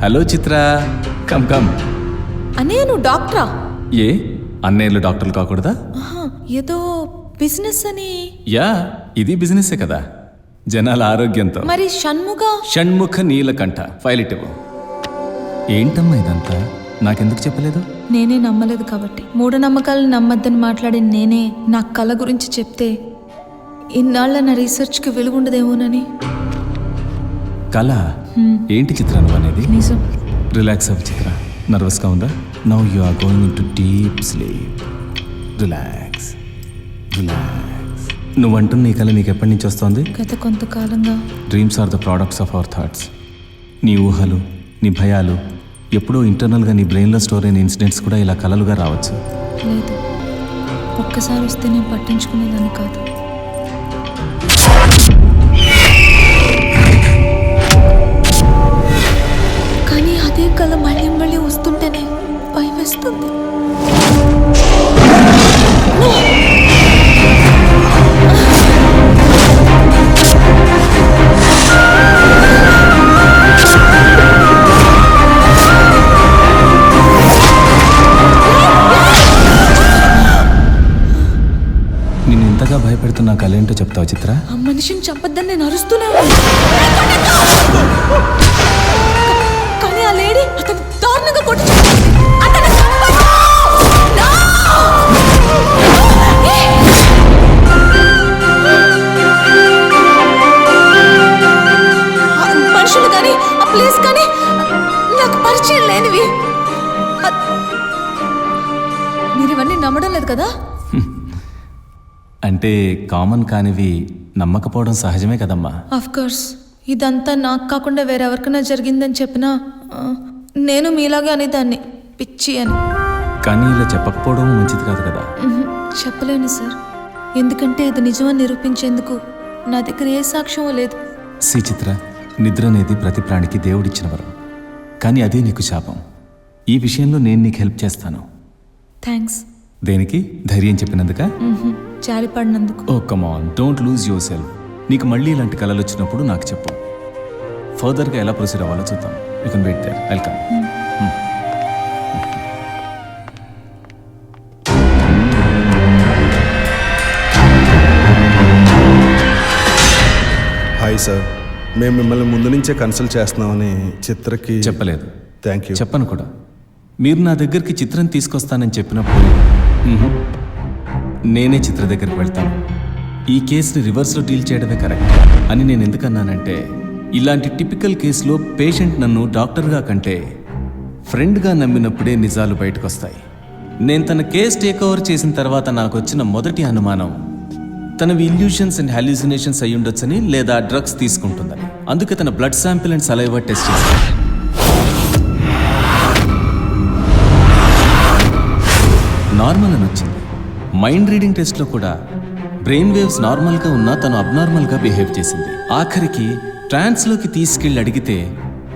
Hello చిత్ర, come come. అన్నయ్య నువ్వు డాక్టరా? ఏ అన్నయ్యలు డాక్టర్లు కాకూడదా? ఏదో బిజినెస్ అని. యా, ఇది బిజినెసే కదా, జనాల ఆరోగ్యంతో. మరి షణ్ముఖ నీలకంఠ ఫైల్ ఇవ్వు. ఏంటమ్మా ఇదంతా, నాకెందుకు చెప్పలేదు? నేనే నమ్మలేదు కాబట్టి. మూఢనమ్మకాలను నమ్మద్దని మాట్లాడిన నేనే నా కళ గురించి చెప్తే ఇన్నాళ్ళ నా రీసెర్చ్కి వెలుగుండదేమోనని. కళ ఏంటి చిత్ర నువ్వు అనేది? నిజం. రిలాక్స్ అవ్వు చిత్ర, నర్వస్గా ఉందా? Now you are going into deep sleep. Relax relax. నువ్వంటున్న నీ కళ నీకు ఎప్పటి నుంచి వస్తుంది? గత కొంతకాలంగా. Dreams are the products of our thoughts. నీ ఊహలు, నీ భయాలు ఎప్పుడో ఇంటర్నల్గా నీ బ్రెయిన్లో స్టోర్ అయిన ఇన్సిడెంట్స్ కూడా ఇలా కలలుగా రావచ్చు. లేదు, ఒక్కసారి వస్తే నేను పట్టించుకునేదాన్ని కాదు. కానీ అదే కళ మళ్ళీ మళ్ళీ వస్తుంటేనే భయం వేస్తుంది. నేను ఇంతగా భయపెడుతున్నా కళ ఏంటో చెప్తావు చిత్ర? ఆ మనిషిని చంపద్దని నేను అరుస్తూనే ఉన్నాను. కానీ ఆ లేడీ అతను దారుణంగా కొట్టి చంపేసింది. అతన్ని చంపొద్దు! No! ఆ మనుషులు కానీ ఆ ప్లేస్ కానీ నాకు పరిచయం లేనివి. మీరు ఇవన్నీ నమ్మడం లేదు కదా? అంటే కామన్ కానివి నమ్మకపోవడం సహజమే కదమ్మా. ఆఫ్ కోర్స్, ఇదంతా నాకు కాకుండా వేరెవరికైనా జరిగిందని చెప్పినా నేను మీలాగే అనేదాన్ని పిచ్చి అని. కానీ ఇలా చెప్పకపోవడం మంచిది కాదు కదా. చెప్పలేను సార్, ఎందుకంటే ఇది నిజమని నిరూపించేందుకు నా దగ్గర ఏ సాక్ష్యం లేదు. సి చిత్ర, నిద్ర అనేది ప్రతి ప్రాణికి దేవుడిచ్చిన వరం, కానీ అదే నీకు శాపం. ఈ విషయంలో నేను నీకు హెల్ప్ చేస్తాను. థ్యాంక్స్. దేనికి? ధైర్యం చెప్పినందుక? జాలిపడినందుకు. Oh come on, don't lose yourself. నీకు మళ్ళీ ఇలాంటి కళలు వచ్చినప్పుడు నాకు చెప్పు. ఫర్దర్గా ఎలా ప్రొసీడ్ అవ్వాలో చూద్దాం. You can wait there, welcome. Hi sir, మేము మిమ్మల్ని ముందు నుంచే కన్సల్ట్ చేస్తున్నామని చిత్రకి చెప్పలేదు. Thank you. చెప్పను కూడా. మీరు నా దగ్గరికి చిత్రం తీసుకొస్తానని చెప్పినప్పుడు నేనే చిత్ర దగ్గరికి వెళ్తాను. ఈ కేసుని రివర్స్లో డీల్ చేయడమే కరెక్ట్ అని నేను ఎందుకన్నానంటే, ఇలాంటి టిపికల్ కేసులో పేషెంట్ నన్ను డాక్టర్గా కంటే ఫ్రెండ్గా నమ్మినప్పుడే నిజాలు బయటకు వస్తాయి. నేను తన కేసు టేక్ ఓవర్ చేసిన తర్వాత నాకు వచ్చిన మొదటి అనుమానం తనవి ఇల్యూషన్స్ అండ్ హాల్యూసినేషన్స్ అయి ఉండొచ్చని, లేదా డ్రగ్స్ తీసుకుంటుందని. అందుకే తన blood sample and saliva test చేశాను. నార్మల్ అని వచ్చింది. మైండ్ రీడింగ్ టెస్ట్లో కూడా బ్రెయిన్ వేవ్స్ నార్మల్గా ఉన్నా తను అబ్నార్మల్గా బిహేవ్ చేసింది. ఆఖరికి ట్రాన్స్లోకి తీసుకెళ్ళి అడిగితే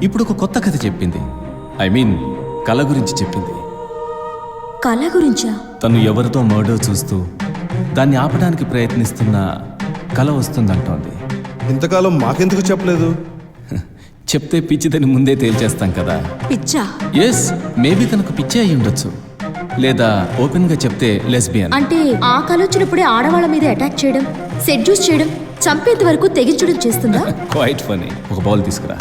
ఇప్పుడు ఒక కొత్త కథ చెప్పింది. ఐ మీన్ కళ గురించి చెప్పింది. కళ గురించా? తను ఎవరితో మర్డర్ చూస్తూ దాన్ని ఆపడానికి ప్రయత్నిస్తున్న కళ వస్తుందంటోంది. ఇంతకాలం మాకెందుకు చెప్పలేదు? చెప్తే పిచ్చిదని ముందే తేల్చేస్తాం కదా. పిచ్చా? ఎస్, మేబీ తనకు పిచ్చి అయి ఉండొచ్చు, లేదా ఓపెన్ గా చెప్తే లెస్బియన్. అంటే ఆ కళ వచ్చినప్పుడే ఆడవాళ్ళ మీద అటాక్ చేయడం, సెడ్యూస్ చేయడం, చంపేంత వరకు తెగించడం చేస్తుందా? Quiet funny. ఒక బాల్ తీసుకురా.